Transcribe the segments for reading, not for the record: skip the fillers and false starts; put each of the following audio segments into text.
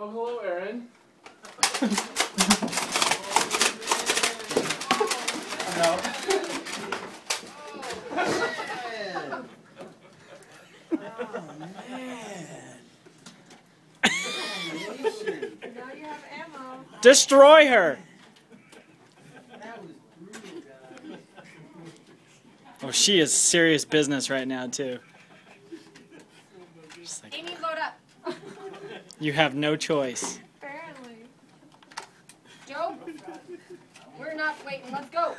Oh, hello, Aaron. No. Now you have ammo. Destroy her! Oh, she is serious business right now, too. Like, Amy, load up. you have no choice. Apparently. Joe, we're not waiting. Let's go.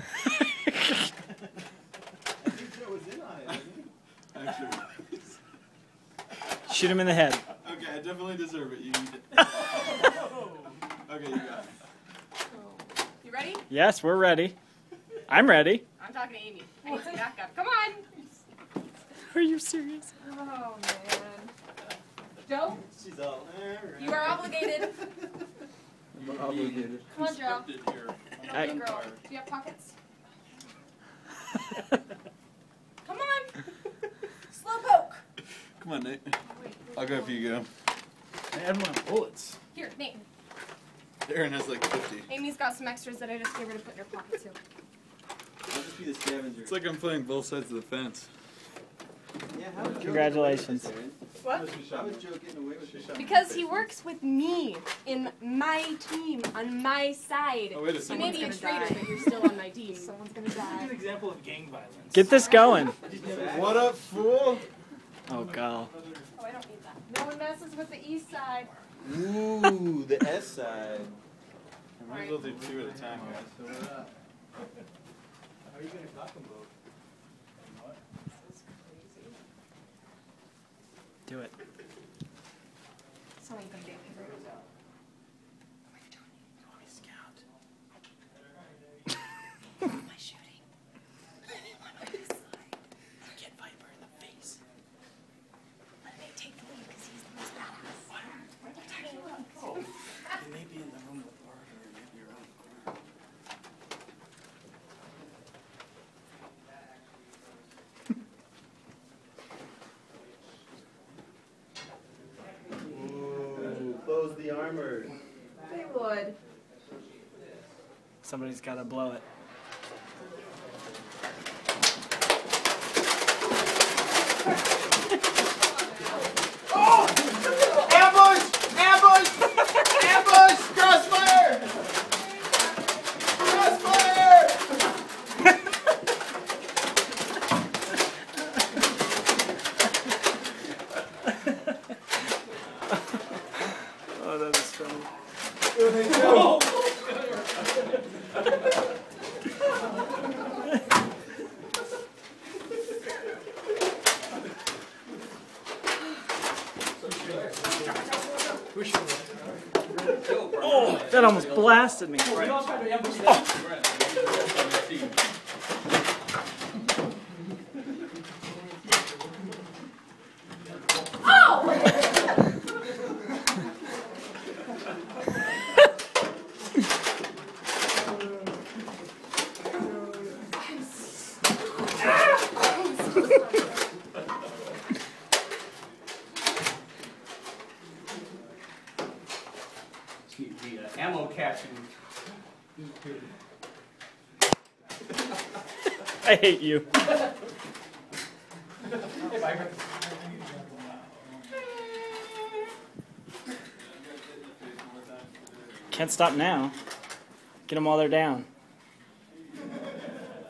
Shoot him in the head. Okay, I definitely deserve it. You need it. Okay, you got it. You ready? Yes, we're ready. I'm ready. I'm talking to Amy. I need some backup. Come on. Are you serious? Oh, man. Joe, She's all, you are obligated. I'm obligated. Come on, Joe. Here. Don't be a girl. Do you have pockets? Come on. Slow poke. Come on, Nate. I'll go if you go. I had my bullets. Here, Nate. Aaron has like 50. Amy's got some extras that I just gave her to put in her pocket, too. I'll just be the scavenger. It's like I'm playing both sides of the fence. Yeah, how was Joe Congratulations. getting away with this, What? Aaron? How was Joe getting away with this? Because he works with me in my team, on my side. Oh, wait a You second. may be a Someone's gonna traitor, die. but you're still on my team. Someone's gonna This is an die. example of gang violence. Get this going. What up, fool? Oh, God. Oh, I don't need that. No one messes with the east side. Ooh, the S side. I might as well do two at a time, guys. How are you going to cock them both? Do it. Someone's gonna get me. What am I shooting? Get Viper in the face. Let me take the lead because he's the most badass. You may be in the room with Bart, or maybe you're on Ooh, close the armor. They would. Somebody's got to blow it. Ambush! Ambush! Ambush! Crossfire! Crossfire! Oh, that is funny. Oh, that almost blasted me. the ammo catching. I hate you. Hey, Viper. Can't stop now. Get them while they're down.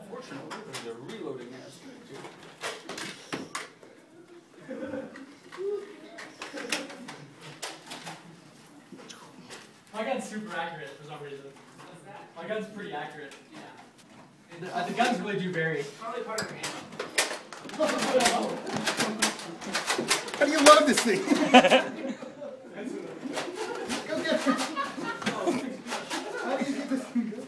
Fortunately, there's a reloading aspect too. My gun's super accurate for some reason. My gun's pretty accurate. Yeah. The guns really do vary. Probably part of your ammo. How do you love this thing? Go get it. How do you get this thing going?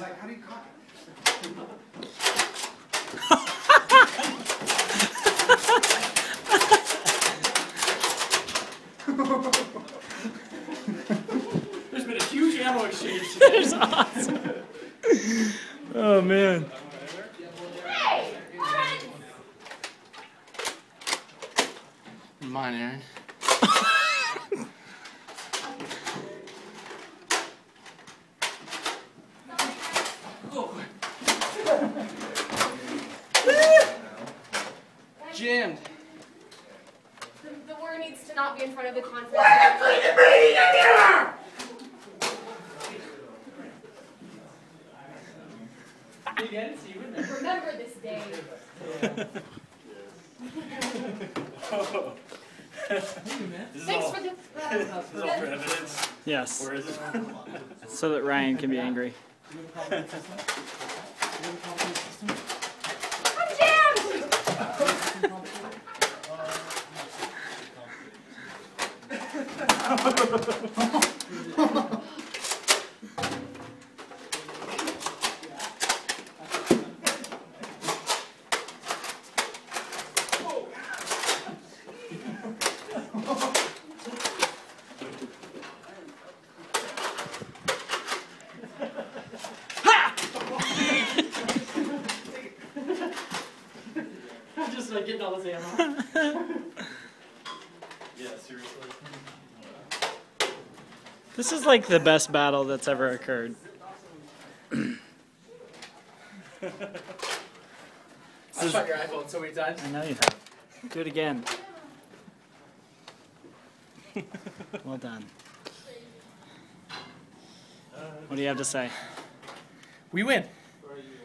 Like, how do you cock it? There's been a huge ammo exchange. That is awesome. Oh, man. Come on, Aaron. Jammed. The word needs to not be in front of the conference. Remember this day. Thanks for the. This is all for evidence. Yes. Where is it? So that Ryan can be angry. I'm jammed! Just like getting all this ammo. Yeah, seriously. This is like the best battle that's ever occurred. I shot your iPhone so many times. I know you have. Do it again. Well done. What do you have to say? We win.